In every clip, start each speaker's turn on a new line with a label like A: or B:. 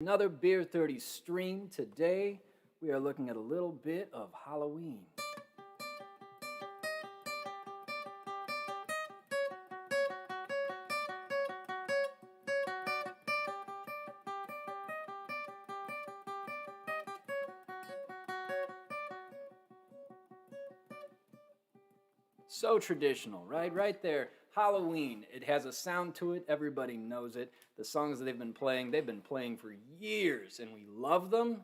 A: Another Beer 30 stream. Today we are looking at a little bit of Halloween. So traditional, right? Right there. Halloween. It has a sound to it. Everybody knows it. The songs that they've been playing for years, and we love them.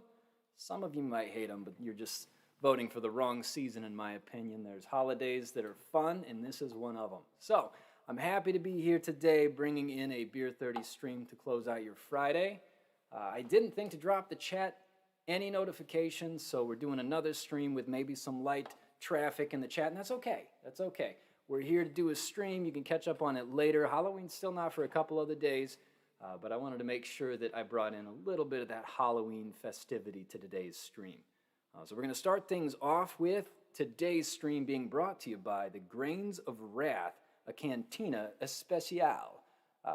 A: Some of you might hate them, but you're just voting for the wrong season, in my opinion. There's holidays that are fun, and this is one of them. So I'm happy to be here today, bringing in a Beer 30 stream to close out your Friday. I didn't think to drop the chat any notifications, so we're doing another stream with maybe some light traffic in the chat, and that's okay. That's okay. We're here to do a stream. You can catch up on it later. Halloween's still not for a couple other days, but I wanted to make sure that I brought in a little bit of that Halloween festivity to today's stream. So we're going to start things off with today's stream being brought to you by the Grains of Wrath, a Cantina Especial.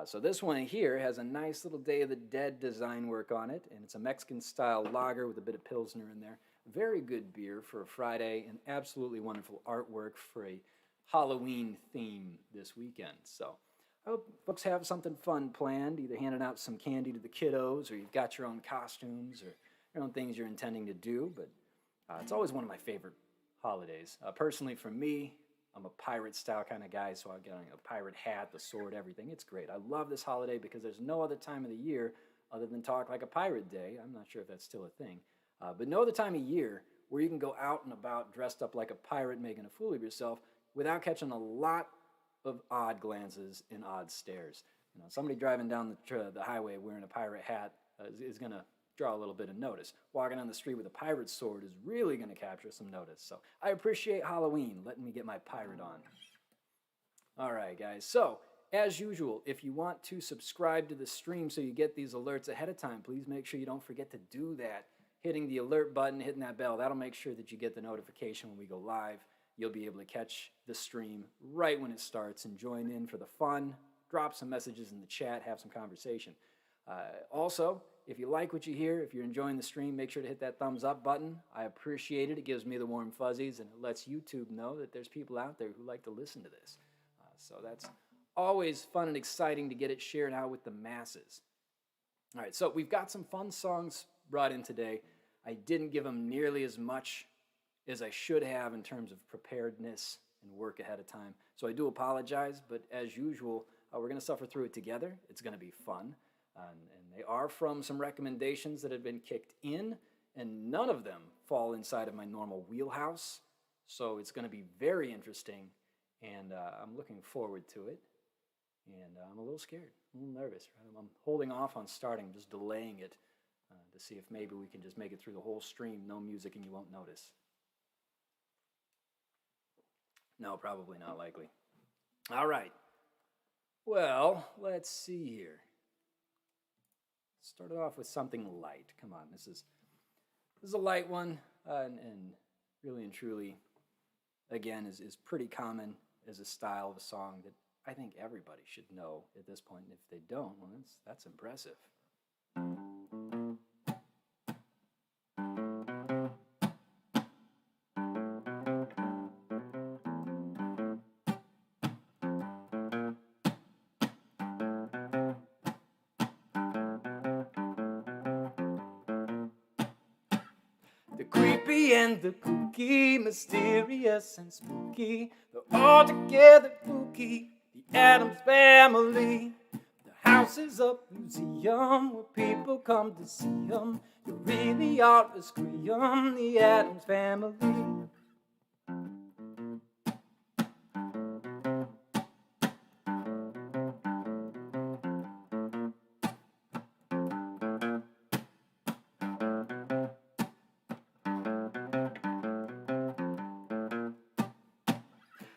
A: So this one here has a nice little Day of the Dead design work on it, and it's a Mexican-style lager with a bit of Pilsner in there. Very good beer for a Friday, and absolutely wonderful artwork for a Halloween theme this weekend. So I hope folks have something fun planned, either handing out some candy to the kiddos, or you've got your own costumes, or your own things you're intending to do. But it's always one of my favorite holidays. Personally, for me, I'm a pirate-style kind of guy, so I've got a pirate hat, the sword, everything. It's great. I love this holiday because there's no other time of the year other than Talk Like a Pirate Day. I'm not sure if that's still a thing. But no other time of year where you can go out and about dressed up like a pirate making a fool of yourself without catching a lot of odd glances and odd stares. You know, somebody driving down the highway wearing a pirate hat is going to draw a little bit of notice. Walking on the street with a pirate sword is really going to capture some notice. So I appreciate Halloween letting me get my pirate on. All right, guys. So as usual, if you want to subscribe to the stream so you get these alerts ahead of time, please make sure you don't forget to do that. Hitting the alert button, hitting that bell, that'll make sure that you get the notification when we go live. You'll be able to catch the stream right when it starts and join in for the fun. Drop some messages in the chat, have some conversation. Also, if you like what you hear, if you're enjoying the stream, make sure to hit that thumbs up button. I appreciate it. It gives me the warm fuzzies, and it lets YouTube know that there's people out there who like to listen to this. So that's always fun and exciting to get it shared out with the masses. All right, so we've got some fun songs brought in today. I didn't give them nearly as much as I should have in terms of preparedness and work ahead of time. So I do apologize, but as usual, we're going to suffer through it together. It's going to be fun. And they are from some recommendations that have been kicked in, and none of them fall inside of my normal wheelhouse. So it's going to be very interesting, and I'm looking forward to it. And I'm a little scared, a little nervous. Right? I'm holding off on starting, just delaying it to see if maybe we can just make it through the whole stream, no music, and you won't notice. No, probably not likely. All right. Well, let's see here. Start it off with something light. Come on, this is a light one, and really and truly, again, is pretty common as a style of a song that I think everybody should know at this point. And if they don't, well, that's impressive. The creepy and the kooky, mysterious and spooky, they're all together spooky, the Addams Family. The house is a museum where people come to see them. You really ought to scream, the Addams Family.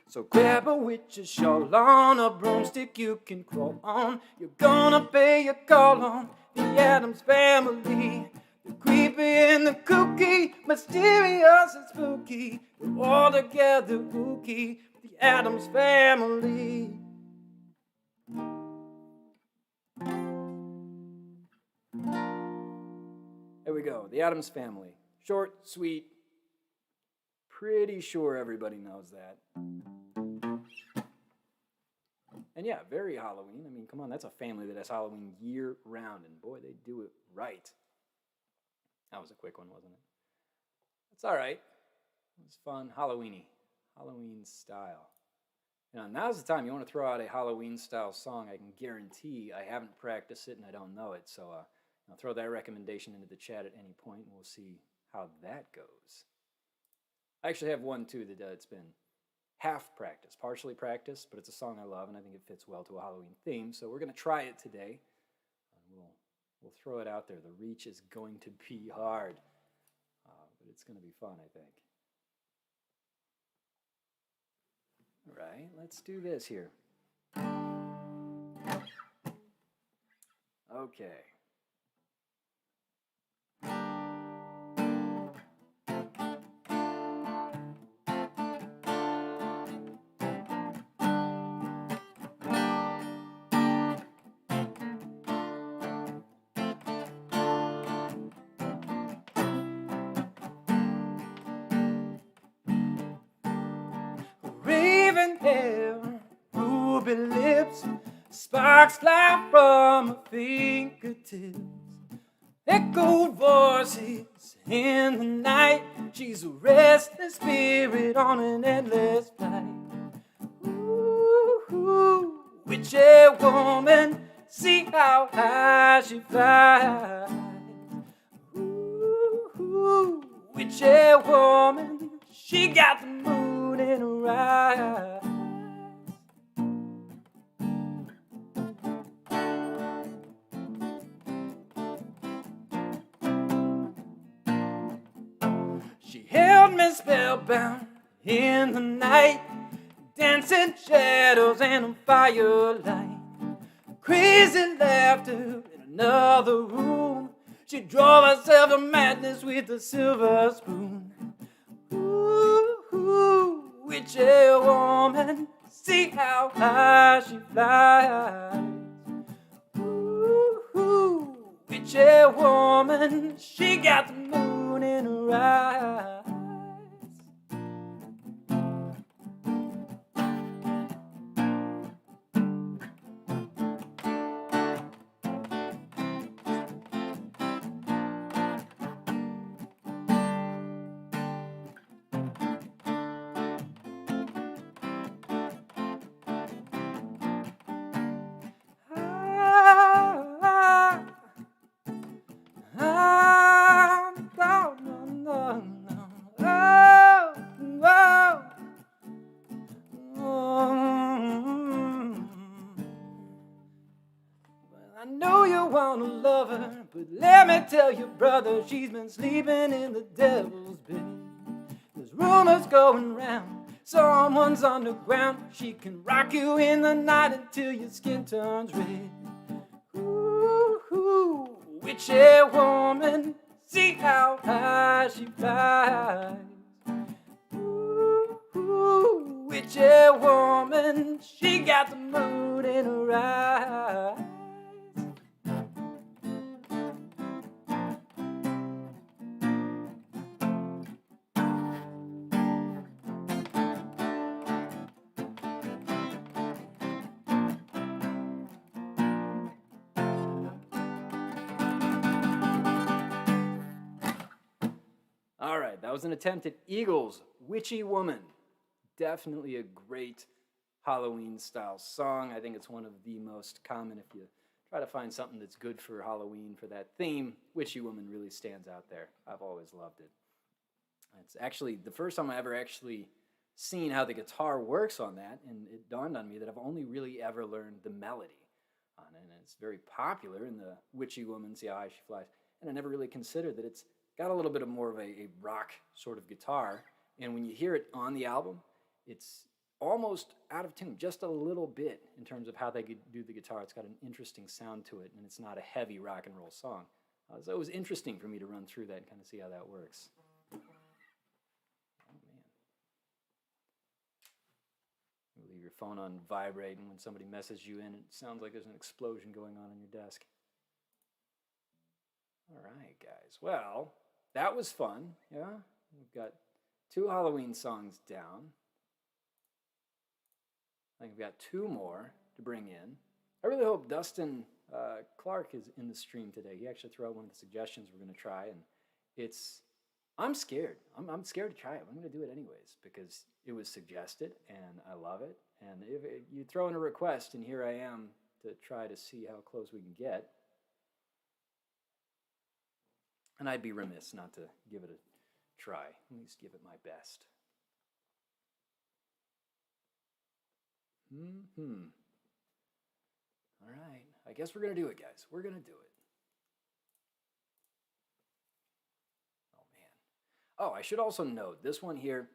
A: So grab a witch's shawl on, a broomstick you can crawl on. You're gonna pay your call on the Addams Family. The creepy and the kooky, mysterious and spooky, we're all together spooky, the Addams Family. Here we go. The Addams Family. Short, sweet. Pretty sure everybody knows that. And yeah, very Halloween. I mean, come on, that's a family that has Halloween year round, and boy, they do it right. That was a quick one, wasn't it? It's all right. It was fun. Halloweeny. Halloween style. Now, now's the time you want to throw out a Halloween style song. I can guarantee I haven't practiced it and I don't know it. So I'll throw that recommendation into the chat at any point and we'll see how that goes. I actually have one too that it's been half practiced, partially practiced, but it's a song I love and I think it fits well to a Halloween theme. So we're going to try it today. We'll throw it out there. The reach is going to be hard, but it's going to be fun, I think. All right, let's do this here. Okay. Raven hair, ruby lips, sparks fly from her fingertips. Echoed voices in the night. She's a restless spirit on an endless flight. Ooh, witchy woman, see how high she flies. Ooh, witchy woman, she got the moon in her eyes. She held me spellbound in the night, dancing shadows and a firelight. Crazy laughter in another room. She drove herself to madness with a silver spoon. Ooh, witchy woman, see how high she flies. Ooh, witchy woman, she got the moon in her eyes. I know you wanna love her, but let me tell you, brother, she's been sleeping in the devil's bed. There's rumors going round, someone's underground. She can rock you in the night until your skin turns red. Ooh, witchy woman, see how high she flies. Ooh, witchy woman, she got the moon in her eyes. All right, that was an attempt at Eagles' Witchy Woman. Definitely a great Halloween-style song. I think it's one of the most common if you try to find something that's good for Halloween for that theme. Witchy Woman really stands out there. I've always loved it. It's actually the first time I ever actually seen how the guitar works on that, and it dawned on me that I've only really ever learned the melody on it, and it's very popular in the Witchy Woman, See How High She Flies, and I never really considered that it's got a little bit of more of a rock sort of guitar, and when you hear it on the album, it's almost out of tune, just a little bit in terms of how they do the guitar. It's got an interesting sound to it, and it's not a heavy rock and roll song. So it was interesting for me to run through that and kind of see how that works. Oh, man. You leave your phone on vibrate, and when somebody messages you in, it sounds like there's an explosion going on your desk. All right, guys. guys. Well, that was fun. Yeah, we've got 2 Halloween songs down. I think we've got 2 more to bring in. I really hope Dustin Clark is in the stream today. He actually threw out one of the suggestions we're going to try, and I'm scared. I'm scared to try it. I'm going to do it anyways because it was suggested, and I love it. And if you throw in a request, and here I am to try to see how close we can get. And I'd be remiss not to give it a try. At least give it my best. All right. I guess we're going to do it, guys. We're going to do it. Oh, man. Oh, I should also note this one here.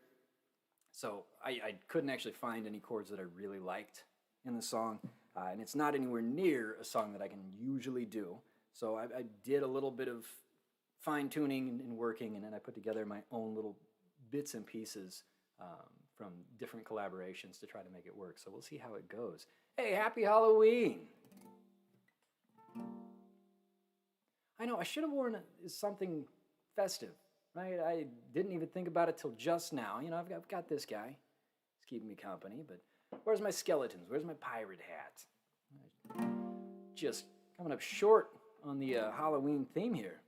A: So I couldn't actually find any chords that I really liked in the song. And it's not anywhere near a song that I can usually do. So I did a little bit of fine-tuning and working, and then I put together my own little bits and pieces from different collaborations to try to make it work. So we'll see how it goes. Hey, happy Halloween! I know, I should have worn something festive, right? I didn't even think about it till just now. You know, I've got this guy. He's keeping me company, but where's my skeletons? Where's my pirate hat? Just coming up short on the Halloween theme here.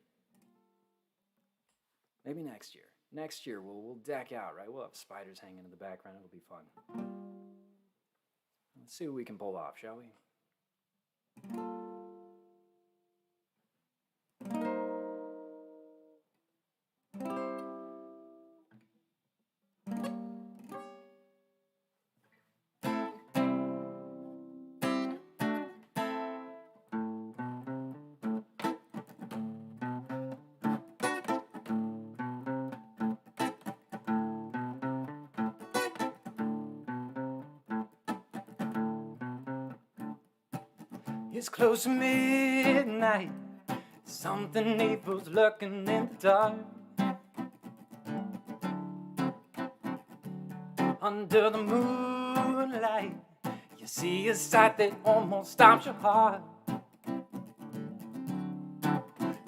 A: Maybe next year. Next year we'll deck out, right? We'll have spiders hanging in the background. It'll be fun. Let's see what we can pull off, shall we? It's close to midnight. Something evil's lurking in the dark. Under the moonlight, you see a sight that almost stops your heart.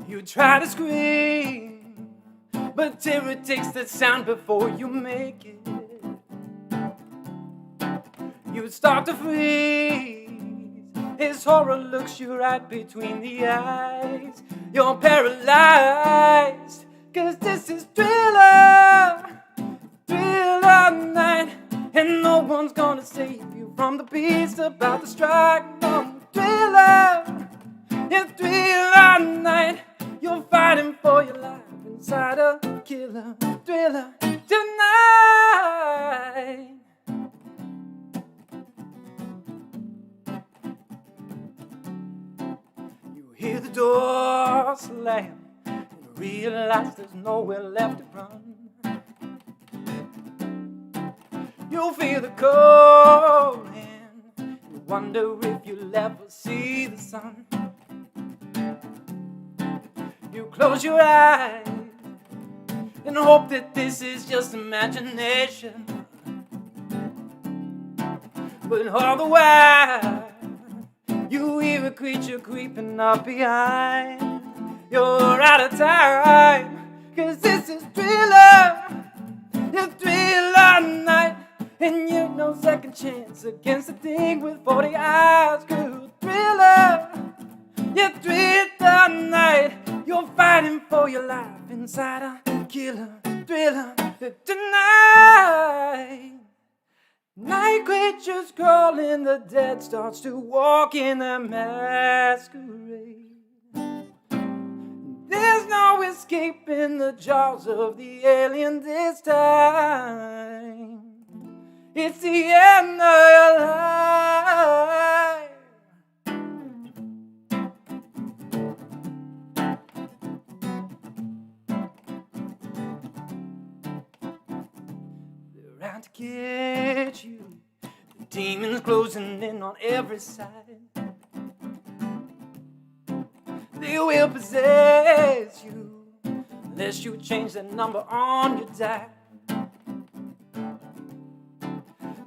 A: You try to scream, but terror takes the sound before you make it. You start to freeze. His horror looks you right between the eyes. You're paralyzed, 'cause this is Thriller, Thriller night. And no one's gonna save you from the beast about to strike. No, Thriller, it's Thriller night. You're fighting for your life inside a killer thriller tonight. Hear the door slam and realize there's nowhere left to run. You feel the cold hand. You wonder if you'll ever see the sun. You close your eyes and hope that this is just imagination. But all the while you hear a creature creeping up behind. You're out of time, 'cause this is Thriller. It's Thriller night. And you know second chance against a thing with 40 eyes. Good Thriller. Yeah, Thriller night. You're fighting for your life inside a killer thriller tonight. Night creatures crawling, the dead starts to walk in a masquerade. There's no escaping the jaws of the alien this time. It's the end of your life. They're out to get you. The demons closing in on every side. They will possess you unless you change the number on your die.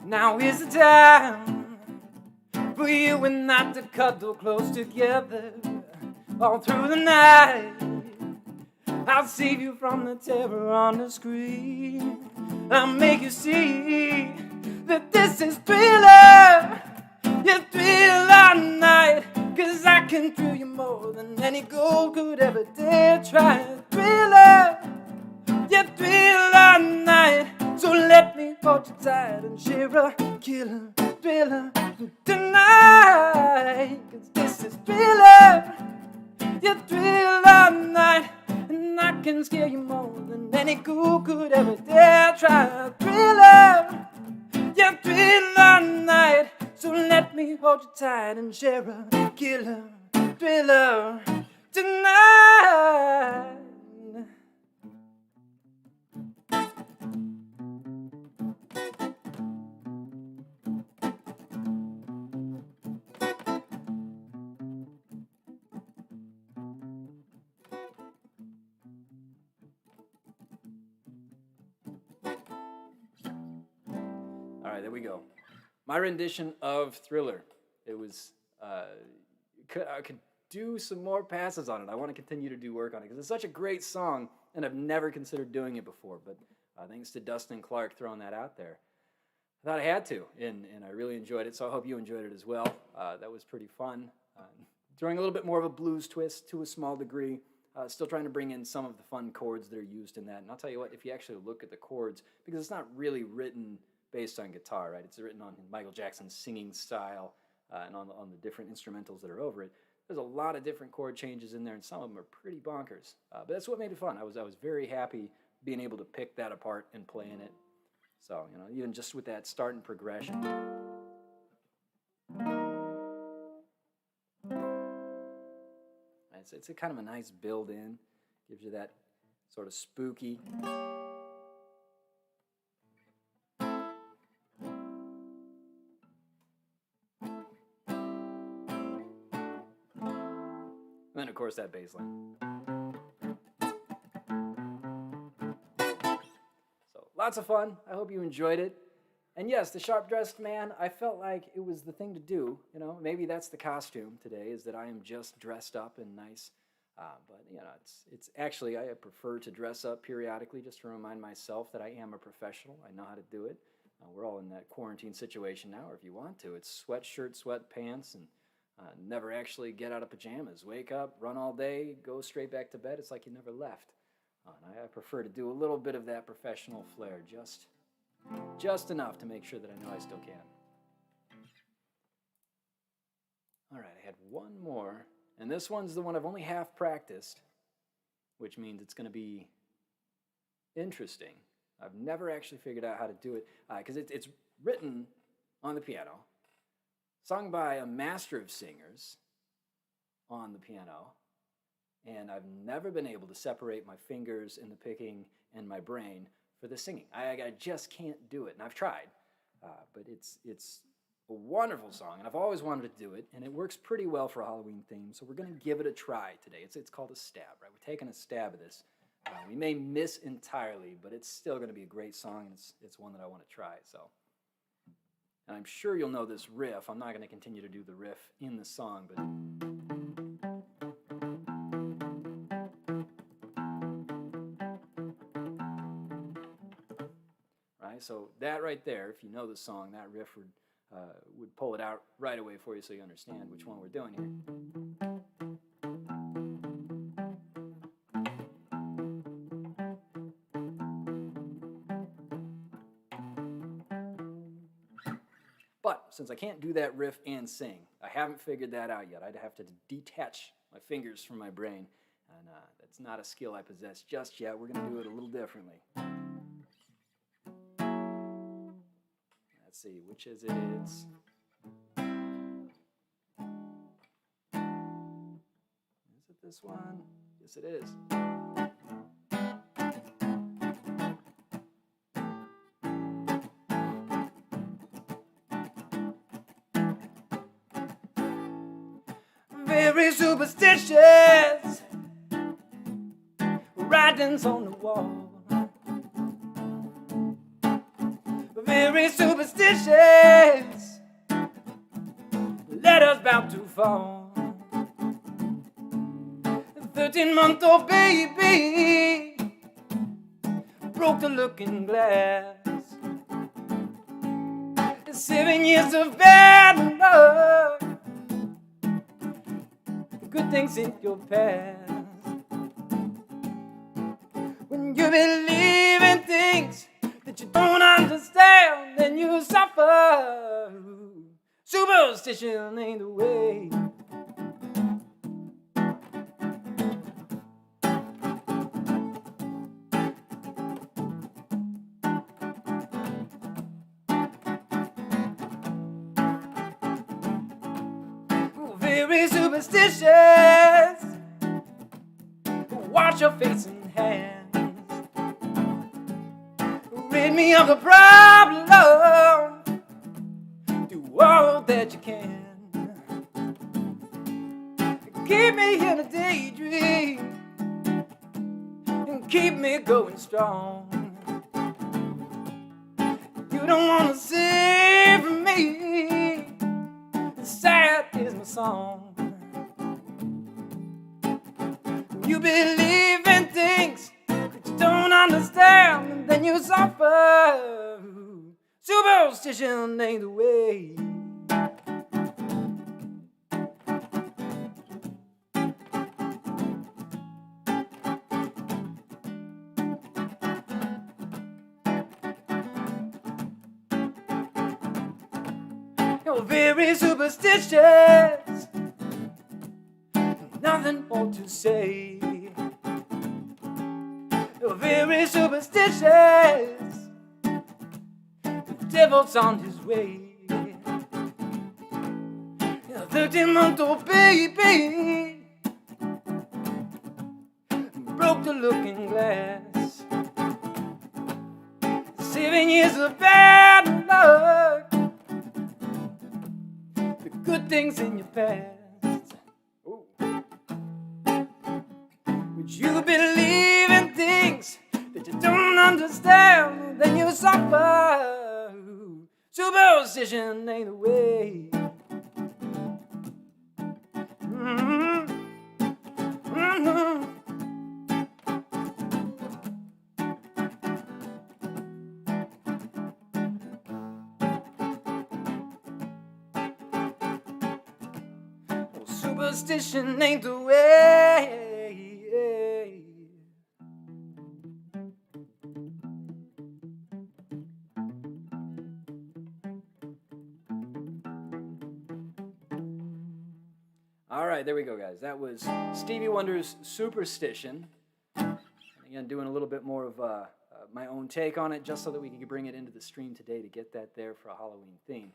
A: Now is the time for you and I to cuddle close together all through the night. I'll save you from the terror on the screen. I'll make you see that this is Thriller. Yeah, Thriller night. 'Cause I can thrill you more than any gold could ever dare try. Thriller. Yeah, Thriller night. So let me hold you tight and share a killer thriller tonight. 'Cause this is Thriller. Yeah, Thriller night. And I can scare you more than any ghoul could ever dare try. Thriller. Yeah, Thriller night. So let me hold you tight and share a killer thriller tonight. All right, there we go. My rendition of Thriller. It was, I could do some more passes on it. I want to continue to do work on it because it's such a great song, and I've never considered doing it before. But thanks to Dustin Clark throwing that out there, I thought I had to, and I really enjoyed it. So I hope you enjoyed it as well. That was pretty fun. Throwing a little bit more of a blues twist to a small degree. Still trying to bring in some of the fun chords that are used in that. And I'll tell you what, if you actually look at the chords, because it's not really written based on guitar, right? It's written on Michael Jackson's singing style and on the different instrumentals that are over it. There's a lot of different chord changes in there, and some of them are pretty bonkers. But that's what made it fun. I was very happy being able to pick that apart and play in it. So, you know, even just with that start and progression. It's a kind of a nice build-in. Gives you that sort of spooky. And then, of course, that bass line. So, lots of fun. I hope you enjoyed it. And yes, the sharp-dressed man, I felt like it was the thing to do. You know, maybe that's the costume today, is that I am just dressed up and nice. But, you know, it's actually, I prefer to dress up periodically just to remind myself that I am a professional. I know how to do it. We're all in that quarantine situation now, or if you want to, it's sweatshirt, sweatpants, and never actually get out of pajamas. Wake up, run all day, go straight back to bed. It's like you never left. And I prefer to do a little bit of that professional flair, just enough to make sure that I know I still can. All right, I had one more, and this one's the one I've only half practiced, which means it's going to be interesting. I've never actually figured out how to do it, because it's written on the piano, sung by a master of singers on the piano, and I've never been able to separate my fingers in the picking and my brain for the singing. I just can't do it, and I've tried, but it's a wonderful song, and I've always wanted to do it, and it works pretty well for a Halloween theme, so we're going to give it a try today. It's called a stab, right? We're taking a stab at this. We may miss entirely, but it's still going to be a great song, and it's one that I want to try, so. And I'm sure you'll know this riff. I'm not going to continue to do the riff in the song, but... Right, so that right there, if you know the song, that riff would pull it out right away for you so you understand which one we're doing here. But since I can't do that riff and sing, I haven't figured that out yet. I'd have to detach my fingers from my brain, and that's not a skill I possess just yet. We're going to do it a little differently. Let's see, which is it? Is it this one? Yes, it is. Very superstitious, writings on the wall. Very superstitious, letters bound to fall. 13-month-old baby broke the looking glass. 7 years of bad luck, the good things in your past. When you believe in things that you don't understand, then you suffer. Superstition ain't the way. Very superstitious. Wash your face and hands. Rid me of the problem. Do all that you can. Keep me in a daydream and keep me going strong. You don't want to save me. Sad is my song. You believe in things that you don't understand, and then you suffer. Superstition ain't the way. You're very superstitious. Nothing more to say. You're very superstitious. The devil's on his way. You're a 13-month-old baby. Broke the looking glass. 7 years of bad luck. The good things in your past. Would you believe in things that you don't understand? Then you suffer. Superstition ain't the way. Superstition ain't the way. All right, there we go, guys. That was Stevie Wonder's Superstition. And again, doing a little bit more of my own take on it, just so that we could bring it into the stream today to get that there for a Halloween theme.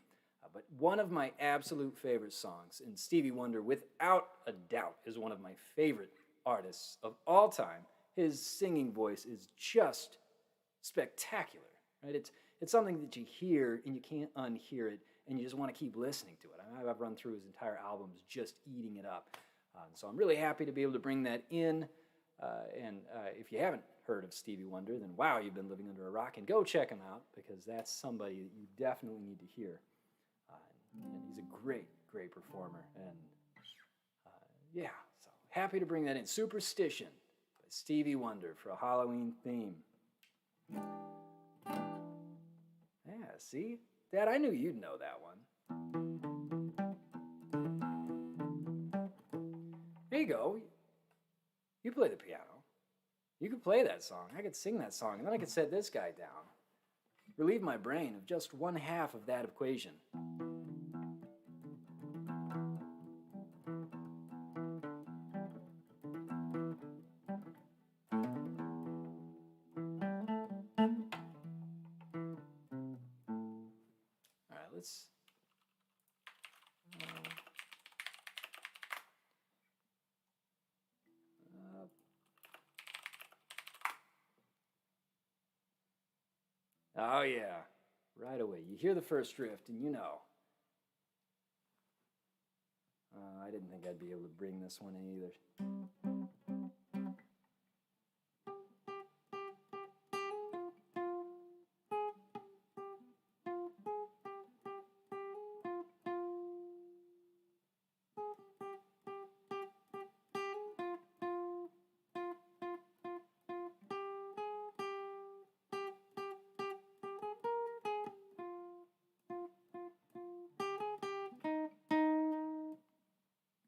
A: But one of my absolute favorite songs, and Stevie Wonder, without a doubt, is one of my favorite artists of all time. His singing voice is just spectacular, right? It's something that you hear and you can't unhear it, and you just want to keep listening to it. I've run through his entire albums just eating it up. So I'm really happy to be able to bring that in. And if you haven't heard of Stevie Wonder, then wow, you've been living under a rock, and go check him out, because that's somebody that you definitely need to hear. And he's a great, great performer. And yeah, so happy to bring that in. Superstition by Stevie Wonder for a Halloween theme. Yeah, see? Dad, I knew you'd know that one. There you go. You play the piano. You could play that song. I could sing that song, and then I could set this guy down. Relieve my brain of just one half of that equation. Let's oh yeah, right away. You hear the first drift and you know. I didn't think I'd be able to bring this one in either.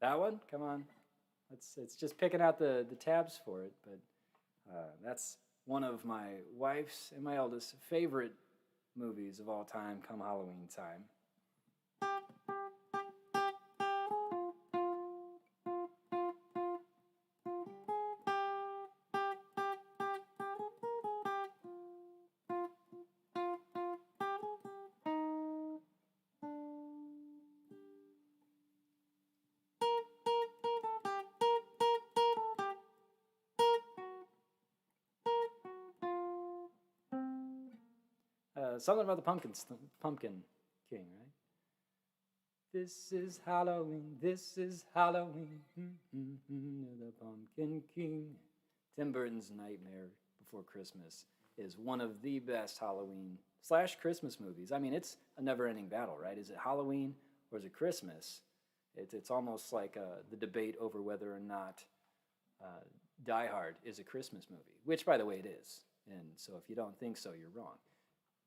A: That one? Come on. It's just picking out the tabs for it, but that's one of my wife's and my eldest favorite movies of all time come Halloween time. Something about the Pumpkin King, right? This is Halloween, this is Halloween, the Pumpkin King. Tim Burton's Nightmare Before Christmas is one of the best Halloween / Christmas movies. I mean, it's a never-ending battle, right? Is it Halloween or is it Christmas? It's almost like the debate over whether or not Die Hard is a Christmas movie, which, by the way, it is. And so if you don't think so, you're wrong.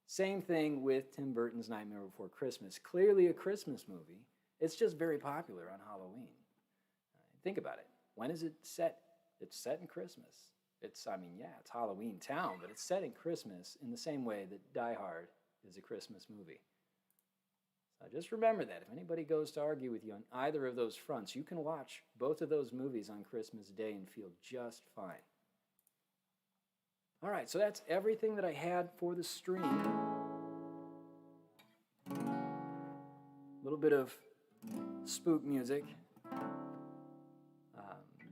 A: Same thing with Tim Burton's Nightmare Before Christmas. Clearly a Christmas movie. It's just very popular on Halloween. Think about it. When is it set? It's set in Christmas. It's Halloween town, but it's set in Christmas in the same way that Die Hard is a Christmas movie. So just remember that. If anybody goes to argue with you on either of those fronts, you can watch both of those movies on Christmas Day and feel just fine. All right, so that's everything that I had for the stream. A little bit of spook music.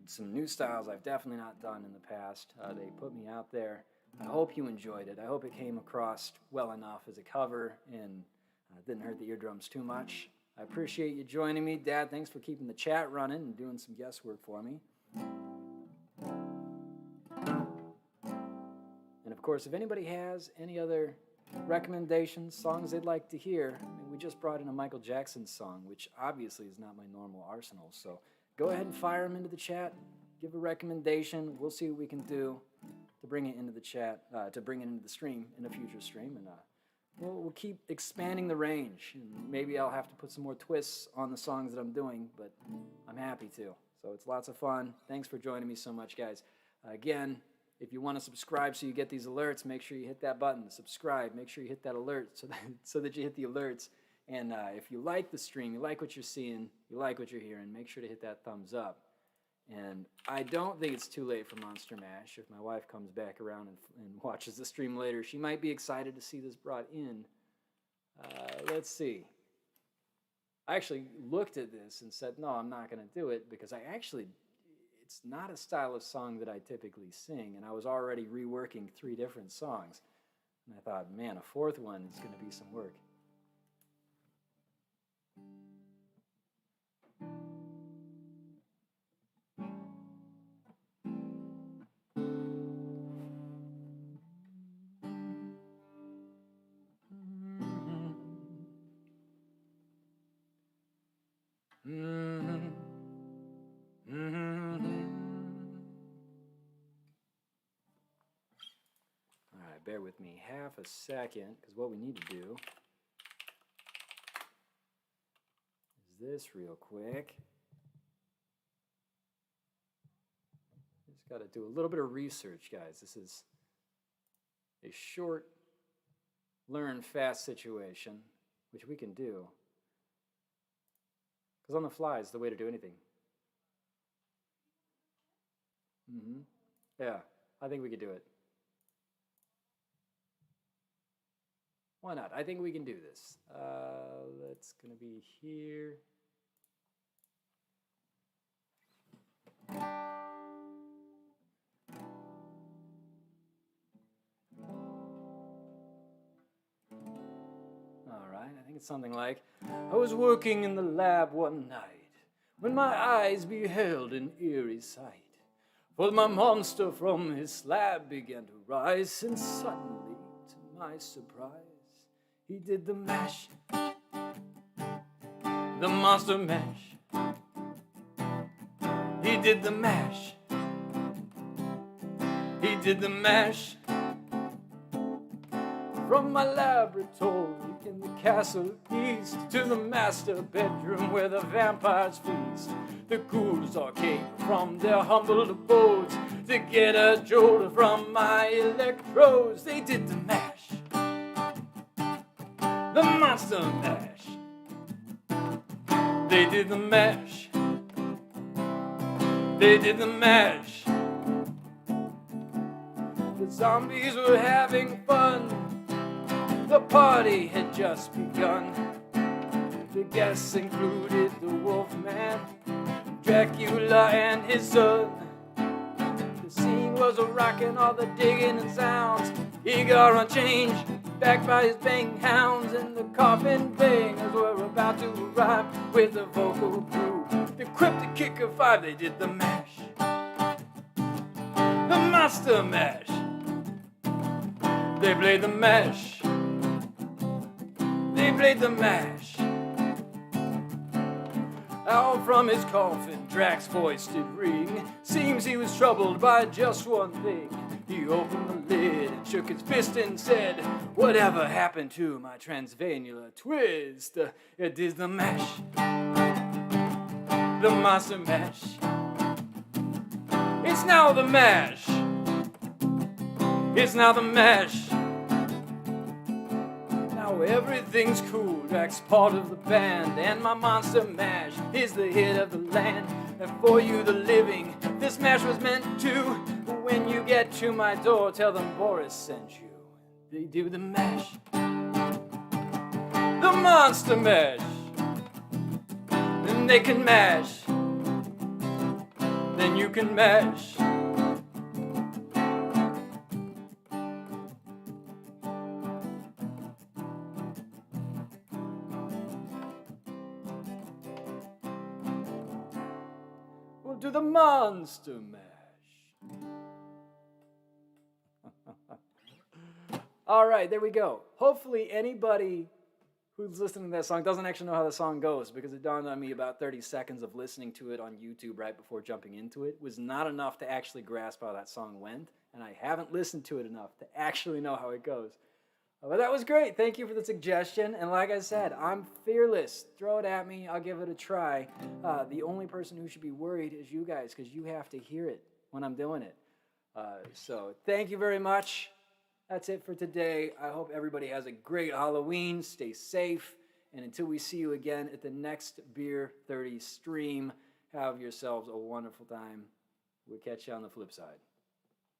A: Some new styles I've definitely not done in the past. They put me out there. I hope you enjoyed it. I hope it came across well enough as a cover and didn't hurt the eardrums too much. I appreciate you joining me. Dad, thanks for keeping the chat running and doing some guesswork for me. And of course, if anybody has any other recommendations, songs they'd like to hear, we just brought in a Michael Jackson song, which obviously is not my normal arsenal. So go ahead and fire them into the chat. Give a recommendation. We'll see what we can do to bring it into the chat, to bring it into the stream, in a future stream. And we'll keep expanding the range. And maybe I'll have to put some more twists on the songs that I'm doing, but I'm happy to. So it's lots of fun. Thanks for joining me so much, guys. Again, if you want to subscribe so you get these alerts, make sure you hit that button, subscribe. Make sure you hit that alert so that you hit the alerts. And if you like the stream, you like what you're seeing, you like what you're hearing, make sure to hit that thumbs up. And I don't think it's too late for Monster Mash. If my wife comes back around and watches the stream later, she might be excited to see this brought in. Let's see. I actually looked at this and said, no, I'm not going to do it because it's not a style of song that I typically sing, and I was already reworking 3 different songs. And I thought, man, a 4th one is going to be some work. Bear with me half a second, because what we need to do is this real quick. Just got to do a little bit of research, guys. This is a short, learn fast situation, which we can do. Because on the fly is the way to do anything. Yeah, I think we could do it. Why not? I think we can do this. That's going to be here. All right, I think it's something like, I was working in the lab one night when my eyes beheld an eerie sight. For my monster from his slab began to rise, and suddenly, to my surprise, he did the mash, the monster mash. He did the mash, he did the mash. From my laboratory in the castle east to the master bedroom where the vampires feast. The ghouls all came from their humble abodes to get a jolt from my electrodes. They did the mash, the monster mash. They did the mash. They did the mash. The zombies were having fun. The party had just begun. The guests included the Wolfman, Dracula, and his son. The scene was a rockin', all the digging and sounds. Igor unchanged, backed by his bang hounds, and the coffin bangers were about to arrive with the vocal crew. The Cryptic Kicker 5, they did the mash, the monster mash. They played the mash. They played the mash. Out from his coffin, Drac's voice did ring. Seems he was troubled by just one thing. He opened the lid and shook his fist and said, "Whatever happened to my Transvanular twist?" It is the mash, the monster mash. It's now the mash. It's now the mash. Now everything's cool, Drac's part of the band, and my monster mash is the hit of the land. And for you, the living, this mash was meant to. When you get to my door, tell them Boris sent you. They do the mash, the monster mash. Then they can mash, then you can mash. We'll do the monster mash. All right, there we go. Hopefully anybody who's listening to that song doesn't actually know how the song goes, because it dawned on me about 30 seconds of listening to it on YouTube right before jumping into it was not enough to actually grasp how that song went, and I haven't listened to it enough to actually know how it goes. But that was great. Thank you for the suggestion. And like I said, I'm fearless. Throw it at me. I'll give it a try. The only person who should be worried is you guys, because you have to hear it when I'm doing it. So thank you very much. That's it for today. I hope everybody has a great Halloween. Stay safe. And until we see you again at the next Beer 30 stream, have yourselves a wonderful time. We'll catch you on the flip side.